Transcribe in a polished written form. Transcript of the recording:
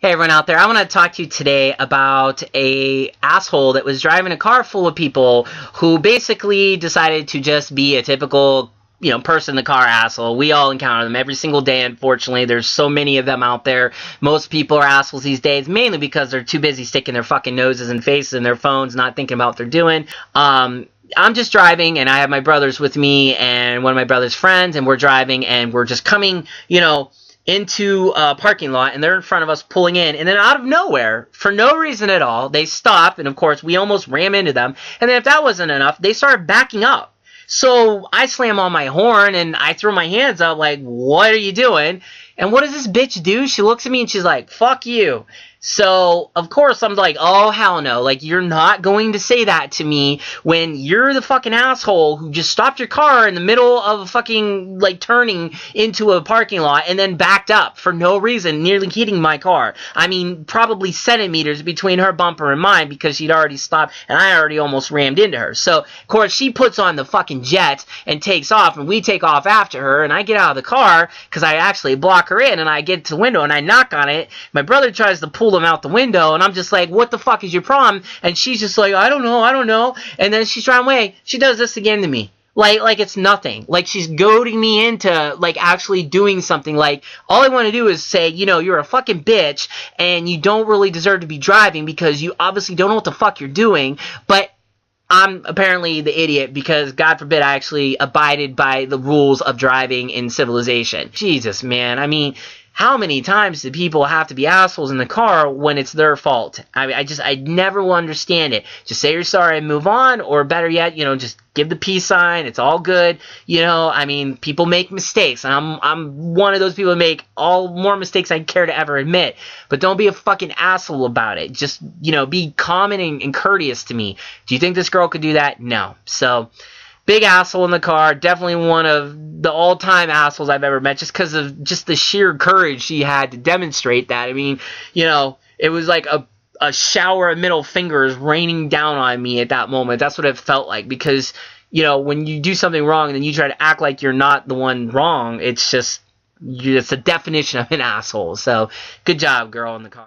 Hey everyone out there, I want to talk to you today about a asshole that was driving a car full of people who basically decided to just be a typical, person in the car asshole. We all encounter them every single day, unfortunately. There's so many of them out there. Most people are assholes these days, mainly because they're too busy sticking their fucking noses and faces in their phones, not thinking about what they're doing. I'm just driving, and I have my brothers with me and one of my brother's friends, and we're driving, and we're just coming, into a parking lot, and they're in front of us pulling in, and then out of nowhere, for no reason at all, they stop, and of course we almost ram into them, and then if that wasn't enough, they started backing up. So I slam on my horn and I throw my hands up like, what are you doing? And what does this bitch do? She looks at me and she's like, fuck you. So, of course, I'm like, oh, hell no. Like, you're not going to say that to me when you're the fucking asshole who just stopped your car in the middle of a fucking, turning into a parking lot and then backed up for no reason, nearly hitting my car. I mean, probably centimeters between her bumper and mine because she'd already stopped and I already almost rammed into her. So, of course, she puts on the fucking jet and takes off, and we take off after her, and I get out of the car because I actually block her in, and I get to the window and I knock on it. My brother tries to pull them out the window, and I'm just like, what the fuck is your problem? And she's just like, I don't know. And then she's trying away. She does this again to me. Like it's nothing. Like, she's goading me into, actually doing something. Like, all I want to do is say, you're a fucking bitch, and you don't really deserve to be driving because you obviously don't know what the fuck you're doing, but I'm apparently the idiot because, God forbid, I actually abided by the rules of driving in civilization. Jesus, man. I mean, how many times do people have to be assholes in the car when it's their fault? I mean, I never will understand it. Just say you're sorry and move on, or better yet, just give the peace sign. It's all good. I mean, people make mistakes, and I'm one of those people who make more mistakes I care to ever admit. But don't be a fucking asshole about it. Just, be calm and courteous to me. Do you think this girl could do that? No. So, big asshole in the car. Definitely one of the all-time assholes I've ever met, just because of just the sheer courage she had to demonstrate that. I mean, it was like a shower of middle fingers raining down on me at that moment. That's what it felt like, because, when you do something wrong and then you try to act like you're not the one wrong, it's the definition of an asshole. So, good job, girl in the car.